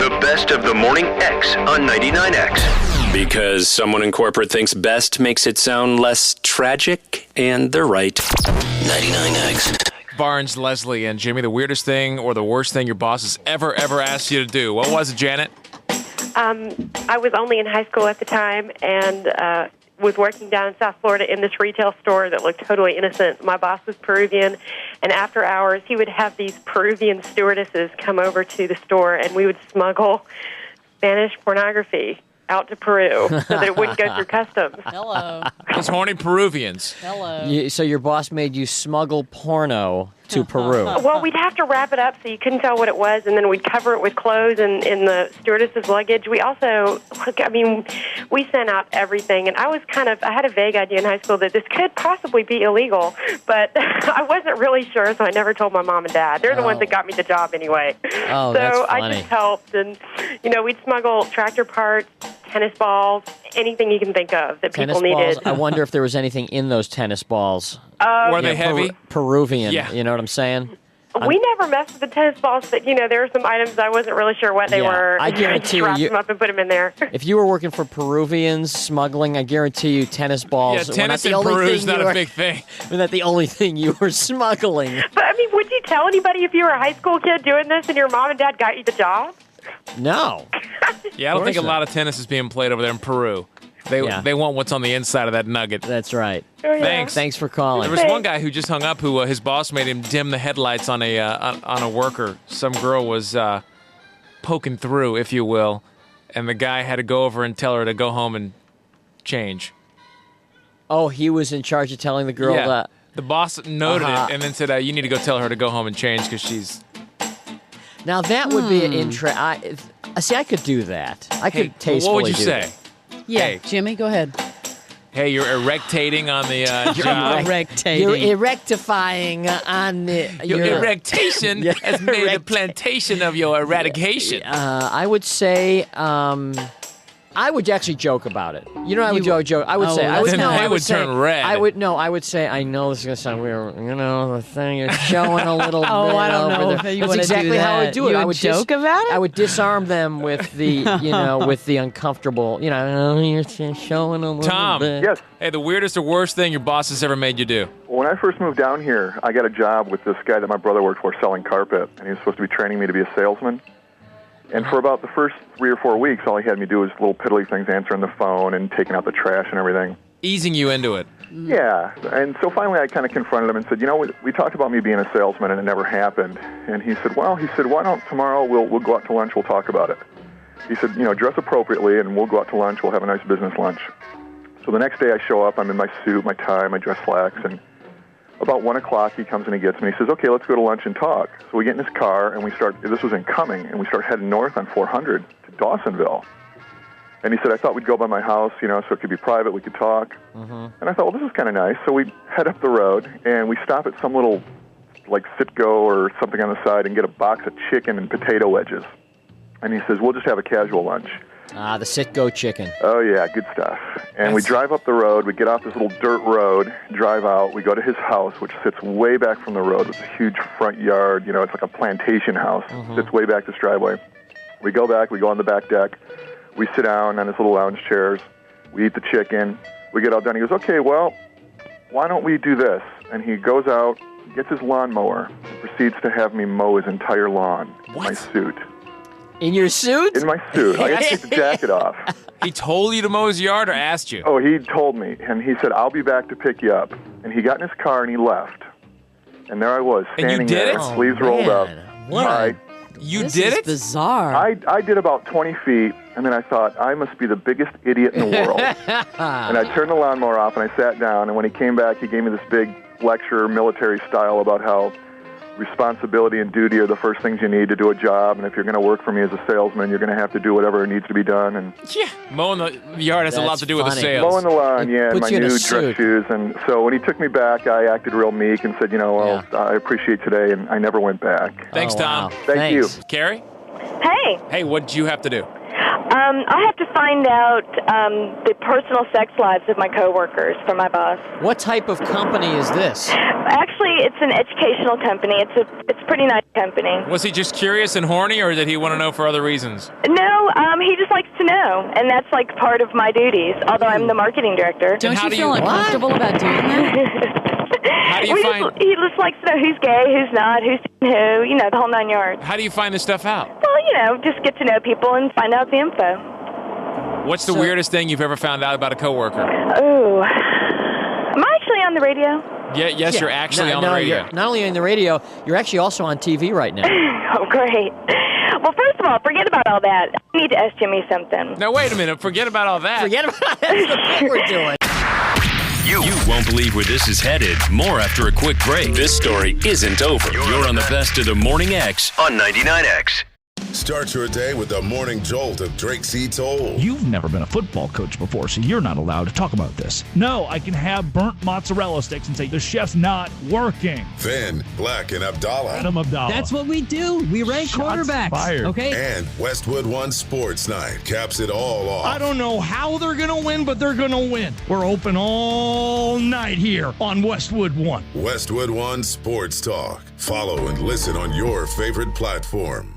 The best of the Morning X on 99X. Because someone in corporate thinks best makes it sound less tragic, and they're right. 99X. Barnes, Leslie, and Jimmy, the weirdest thing or the worst thing your boss has ever asked you to do. What was it, Janet? I was only in high school at the time and was working down in South Florida in this retail store that looked totally innocent. My boss was Peruvian, and after hours, he would have these Peruvian stewardesses come over to the store, and we would smuggle Spanish pornography out to Peru so that it wouldn't go through customs. Hello. Those horny Peruvians. Hello. So your boss made you smuggle porno to Peru. Well, we'd have to wrap it up so you couldn't tell what it was, and then we'd cover it with clothes and in the stewardess's luggage. We also, we sent out everything, and I had a vague idea in high school that this could possibly be illegal, but I wasn't really sure, so I never told my mom and dad. They're the ones that got me the job anyway. Oh, so that's funny. I just helped, and, we'd smuggle tractor parts, tennis balls, anything you can think of that Tennis people balls. needed. I wonder if there was anything in those tennis balls. Were they heavy? Peruvian. Yeah. You know what I'm saying? We never messed with the tennis balls, but, there were some items I wasn't really sure what they were. I guarantee wrapped you- them up and put them in there. If you were working for Peruvians smuggling, I guarantee you tennis balls. Yeah, tennis in Peru is not a big thing. Were not the only thing you were smuggling? But, would you tell anybody if you were a high school kid doing this and your mom and dad got you the job? No. Yeah, I don't think a not. lot of tennis is being played over there in Peru. They want what's on the inside of that nugget. That's right. Oh, yeah. Thanks. Thanks for calling. There was one guy who just hung up who his boss made him dim the headlights on a worker. Some girl was poking through, if you will, and the guy had to go over and tell her to go home and change. Oh, he was in charge of telling the girl Yeah. that. The boss noted it and then said, you need to go tell her to go home and change because she's... Now, that would be an interest. See, I could do that. I Hey, could tastefully what would you do say? that. Yeah, Hey. Jimmy, go ahead. Hey, you're erectating on the job. You're erectifying on the... Your erectation Yeah, has made a plantation of your eradication. I would say... I would actually joke about it. You know, I would joke. I would say, I would, then no, they I would say, turn red. I would say, I know this is gonna sound weird. The thing you're showing a little bit. I don't know over if there. you That's wanna do exactly how I would that. do it. You I would joke about it? I would disarm them with the, with the uncomfortable. You're showing a little Tom. bit. Yes. Hey, the weirdest or worst thing your boss has ever made you do? When I first moved down here, I got a job with this guy that my brother worked for selling carpet, and he was supposed to be training me to be a salesman. And for about the first 3 or 4 weeks, all he had me do was little piddly things, answering the phone and taking out the trash and everything. Easing you into it. Yeah, and so finally I kind of confronted him and said, we talked about me being a salesman and it never happened. And he said, why don't tomorrow we'll go out to lunch, we'll talk about it. He said, dress appropriately and we'll go out to lunch, we'll have a nice business lunch. So the next day I show up, I'm in my suit, my tie, my dress slacks, and about 1 o'clock he comes and he gets me. He says, okay, let's go to lunch and talk. So we get in his car and this was in Cumming, and we start heading north on 400 to Dawsonville. And he said, I thought we'd go by my house, so it could be private, we could talk. And I thought, well, this is kind of nice. So we head up the road, and we stop at some little, Sitco or something on the side and get a box of chicken and potato wedges. And he says, we'll just have a casual lunch. The Sitco chicken. Oh, yeah, good stuff. And we drive up the road, we get off this little dirt road, drive out, we go to his house, which sits way back from the road with a huge front yard. It's like a plantation house. Sits way back this driveway. We go back, we go on the back deck. We sit down on his little lounge chairs. We eat the chicken. We get all done. He goes, okay, well, why don't we do this? And he goes out, gets his lawnmower, and proceeds to have me mow his entire lawn in my suit. In your suit? In my suit. I got to take the jacket off. He told you to mow his yard or asked you? Oh, he told me. And he said, I'll be back to pick you up. And he got in his car and he left. And there I was, And you standing did there, it? sleeves rolled up. What? You This did is it? bizarre. I did about 20 feet, and then I thought, I must be the biggest idiot in the world. And I turned the lawnmower off, and I sat down, and when he came back, he gave me this big lecture, military style, about how responsibility and duty are the first things you need to do a job, and if you're going to work for me as a salesman, you're going to have to do whatever needs to be done. And Yeah. Mowing the yard has a lot That's to do with the funny. sales. mowing the lawn, It yeah, and puts my you in a new suit. dress shoes. And so when he took me back, I acted real meek and said, I appreciate today, and I never went back. Thanks, Oh, Tom. wow. Thank you. Thanks. Carrie? Hey, Hey, what did you have to do? I have to find out the personal sex lives of my coworkers for my boss. What type of company is this? Actually, it's an educational company. It's pretty nice. company. Was he just curious and horny, or did he want to know for other reasons? No, he just likes to know, and that's like part of my duties, although I'm the marketing director. Don't how you do feel you- uncomfortable about doing that? How do you find? He just likes to know who's gay, who's not, who's who, the whole 9 yards. How do you find this stuff out? Well, just get to know people and find out the info. What's the weirdest thing you've ever found out about a coworker? Oh, am I actually on the radio? Yeah, yes, you're actually on the radio. You're not only on the radio, you're actually also on TV right now. Oh, great. Well, first of all, forget about all that. I need to ask Jimmy something. Now, wait a minute. Forget about all that. Forget about it. That's the thing we're doing. You won't believe where this is headed. More after a quick break. This story isn't over. You're on the best of the Morning X. On 99X. Start your day with the morning jolt of Drake C. Toll. You've never been a football coach before, so you're not allowed to talk about this. No, I can have burnt mozzarella sticks and say the chef's not working. Then Black and Abdallah. Adam Abdallah. That's what we do. We rank Shots quarterbacks. fired. Okay. And Westwood One Sports Night caps it all off. I don't know how they're going to win, but they're going to win. We're open all night here on Westwood One. Westwood One Sports Talk. Follow and listen on your favorite platform.